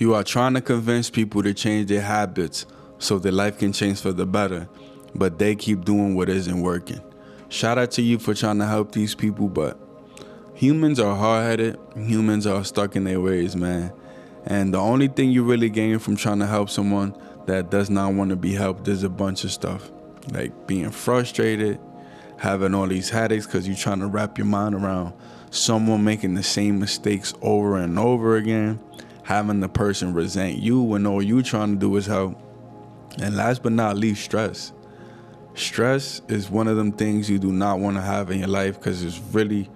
You are trying to convince people to change their habits so their life can change for the better, but they keep doing what isn't working. Shout out to you for trying to help these people, but humans are hard-headed. Humans are stuck in their ways, man. And the only thing you really gain from trying to help someone that does not want to be helped is a bunch of stuff. Like being frustrated, having all these headaches because you're trying to wrap your mind around someone making the same mistakes over and over again, having the person resent you when all you trying to do is help. And last but not least, stress. Stress is one of them things you do not want to have in your life because it's really,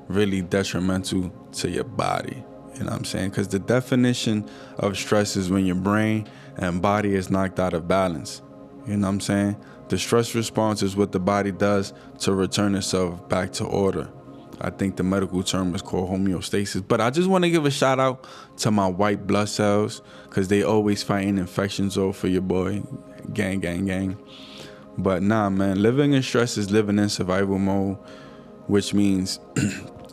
really detrimental to your body. You know what I'm saying? Because the definition of stress is when your brain and body is knocked out of balance. You know what I'm saying? The stress response is what the body does to return itself back to order. I think the medical term is called homeostasis. But I just want to give a shout out to my white blood cells because they always fighting infections over for your boy. Gang, gang, gang. But nah, man, living in stress is living in survival mode, which means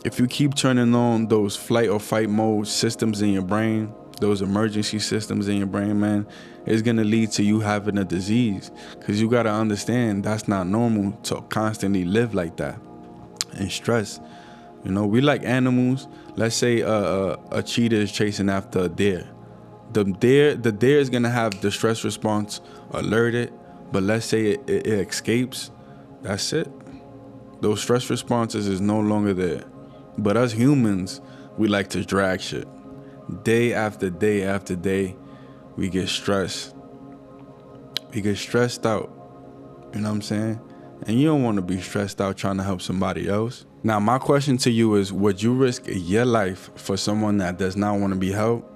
if you keep turning on those flight or fight mode systems in your brain, those emergency systems in your brain, man, it's going to lead to you having a disease because you got to understand that's not normal to constantly live like that and stress. You know, we like animals. Let's say a cheetah is chasing after a deer. The deer is going to have the stress response alerted, but let's say it escapes. That's it. Those stress responses is no longer there. But us humans, we like to drag shit. Day after day after day, we get stressed. We get stressed out. You know what I'm saying? And you don't want to be stressed out trying to help somebody else. Now, my question to you is, would you risk your life for someone that does not want to be helped?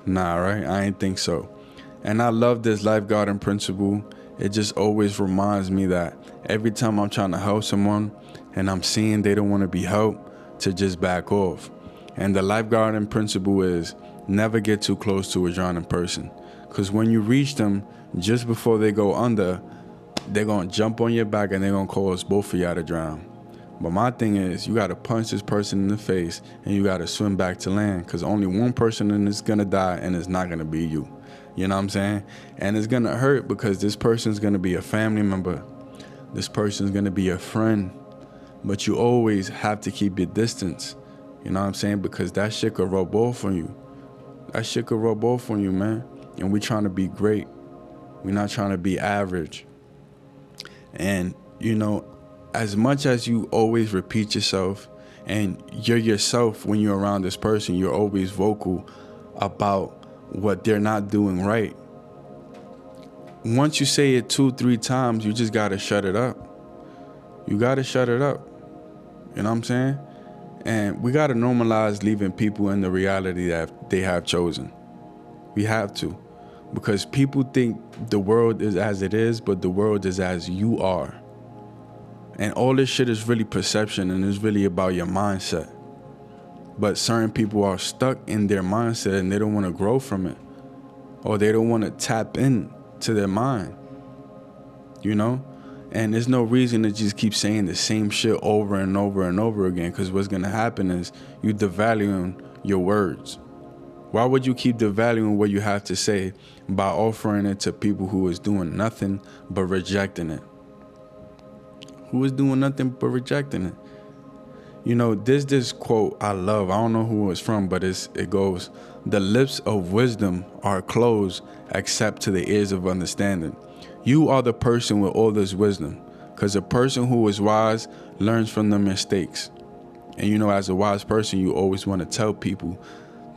Nah, right? I ain't think so. And I love this lifeguarding principle. It just always reminds me that every time I'm trying to help someone and I'm seeing they don't want to be helped, to just back off. And the lifeguarding principle is never get too close to a drowning person. Because when you reach them, just before they go under, they're going to jump on your back and they're going to cause both of y'all to drown. But my thing is, you got to punch this person in the face and you got to swim back to land because only one person is going to die and it's not going to be you. You know what I'm saying? And it's going to hurt because this person's going to be a family member. This person's going to be a friend. But you always have to keep your distance. You know what I'm saying? Because that shit could rub off on you. That shit could rub off on you, man. And we trying to be great. We're not trying to be average. And, you know, as much as you always repeat yourself and you're yourself when you're around this person, you're always vocal about what they're not doing right. Once you say it 2-3 times, you just got to shut it up. You got to shut it up. You know what I'm saying? And we got to normalize leaving people in the reality that they have chosen. We have to. Because people think the world is as it is, but the world is as you are. And all this shit is really perception and it's really about your mindset. But certain people are stuck in their mindset and they don't want to grow from it. Or they don't want to tap in to their mind. You know? And there's no reason to just keep saying the same shit over and over and over again, because what's going to happen is you devaluing your words. Why would you keep devaluing what you have to say by offering it to people who is doing nothing but rejecting it? Who is doing nothing but rejecting it? You know, there's this quote I love. I don't know who it's from, but it goes, "The lips of wisdom are closed except to the ears of understanding." You are the person with all this wisdom, because a person who is wise learns from their mistakes. And you know, as a wise person, you always want to tell people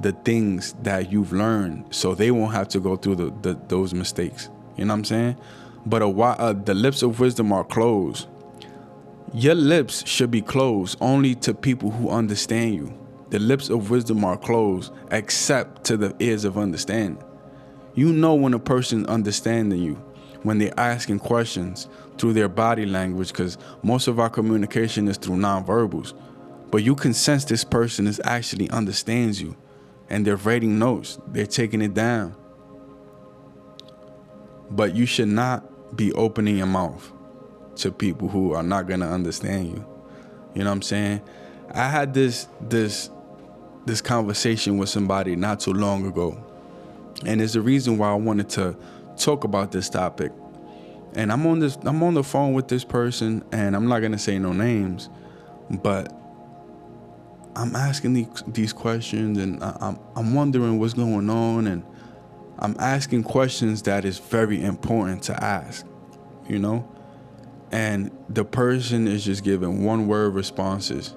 the things that you've learned so they won't have to go through those mistakes. You know what I'm saying? But the lips of wisdom are closed. Your lips should be closed only to people who understand you. The lips of wisdom are closed except to the ears of understanding. You know when a person's understanding you, when they're asking questions through their body language, because most of our communication is through nonverbals. But you can sense this person is actually understands you, and they're writing notes, they're taking it down. But you should not be opening your mouth to people who are not gonna understand you. You know what I'm saying? I had this conversation with somebody not too long ago, And there's a reason why I wanted to talk about this topic. And I'm on the phone with this person, and I'm not gonna say no names, but I'm asking these questions, and I'm wondering what's going on, and I'm asking questions that is very important to ask, you know? And the person is just giving one word responses.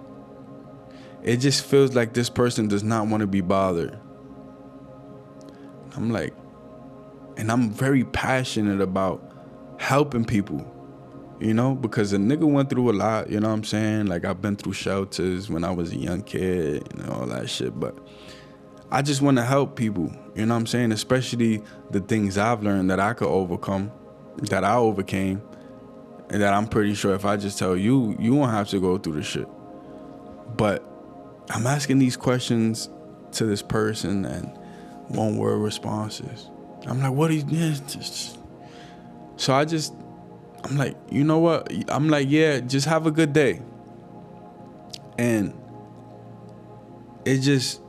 It just feels like this person does not want to be bothered. I'm like, and I'm very passionate about helping people, you know, because a nigga went through a lot, you know what I'm saying? Like, I've been through shelters when I was a young kid and all that shit, but I just want to help people, you know what I'm saying? Especially the things I've learned that I could overcome, that I overcame, and that I'm pretty sure if I just tell you, you won't have to go through the shit. But I'm asking these questions to this person, and one word responses. I'm like, what are you... So I'm like, you know what? I'm like, yeah, just have a good day. And it just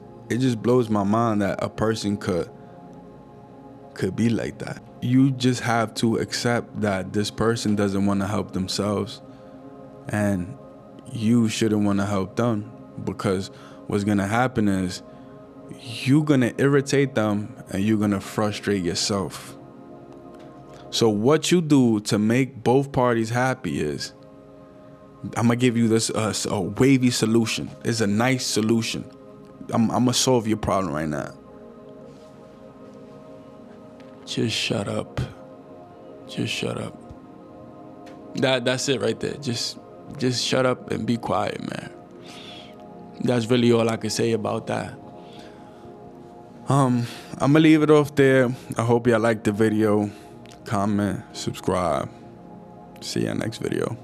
blows my mind that a person could be like that. You just have to accept that this person doesn't want to help themselves, and you shouldn't want to help them, because what's going to happen is you're going to irritate them and you're going to frustrate yourself. So what you do to make both parties happy is, I'm going to give you this a wavy solution. It's a nice solution. I'm going to solve your problem right now. Just shut up. Just shut up. That's it right there. Just shut up and be quiet, man. That's really all I can say about that. I'm going to leave it off there. I hope y'all liked the video. Comment, subscribe. See ya next video.